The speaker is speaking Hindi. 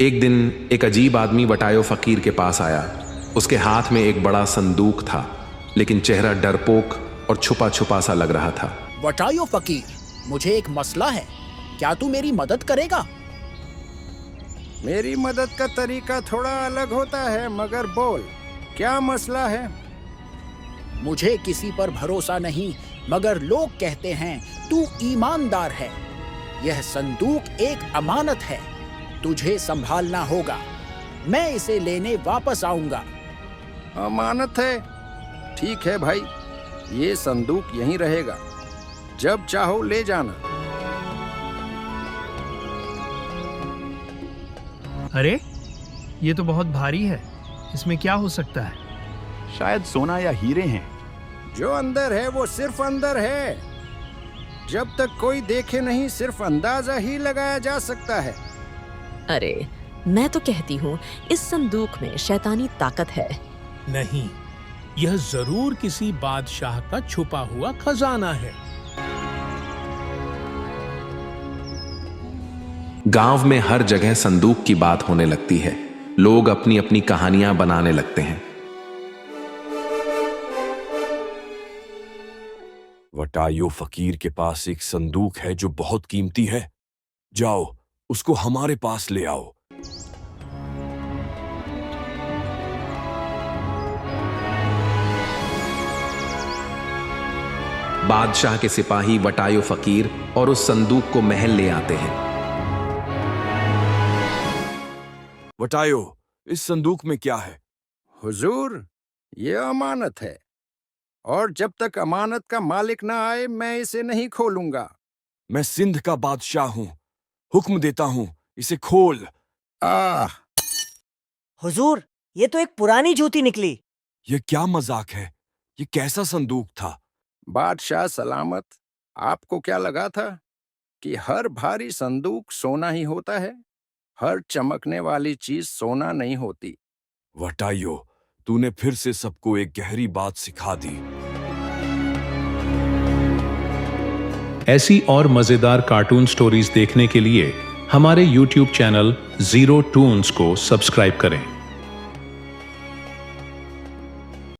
एक दिन एक अजीब आदमी वटायो फकीर के पास आया। उसके हाथ में एक बड़ा संदूक था, लेकिन चेहरा डरपोक और छुपा छुपा सा लग रहा था। वटायो फकीर, मुझे एक मसला है, क्या तू मेरी मदद करेगा? मेरी मदद का तरीका थोड़ा अलग होता है, मगर बोल, क्या मसला है? मुझे किसी पर भरोसा नहीं, मगर लोग कहते हैं तू ईमानदार है। यह संदूक एक अमानत है, तुझे संभालना होगा। मैं इसे लेने वापस आऊंगा। अमानत है? ठीक है भाई, ये संदूक यहीं रहेगा, जब चाहो ले जाना। अरे, ये तो बहुत भारी है, इसमें क्या हो सकता है? शायद सोना या हीरे हैं। जो अंदर है वो सिर्फ अंदर है, जब तक कोई देखे नहीं सिर्फ अंदाजा ही लगाया जा सकता है। अरे, मैं तो कहती हूँ इस संदूक में शैतानी ताकत है। नहीं, यह जरूर किसी बादशाह का छुपा हुआ खजाना है। गांव में हर जगह संदूक की बात होने लगती है। लोग अपनी अपनी कहानियां बनाने लगते हैं। वटायो फकीर के पास एक संदूक है जो बहुत कीमती है। जाओ, उसको हमारे पास ले आओ। बादशाह के सिपाही वटायो फकीर और उस संदूक को महल ले आते हैं। वटायो, इस संदूक में क्या है? हुजूर, ये अमानत है, और जब तक अमानत का मालिक ना आए मैं इसे नहीं खोलूंगा। मैं सिंध का बादशाह हूँ, हुक्म देता हूँ, इसे खोल। हुजूर, ये तो एक पुरानी जूती निकली। ये क्या मजाक है? ये कैसा संदूक था? बादशाह सलामत, आपको क्या लगा था कि हर भारी संदूक सोना ही होता है? हर चमकने वाली चीज सोना नहीं होती। वटायो, तूने फिर से सबको एक गहरी बात सिखा दी। ऐसी और मजेदार कार्टून स्टोरीज देखने के लिए हमारे YouTube चैनल ज़ीरो टून्स को सब्सक्राइब करें।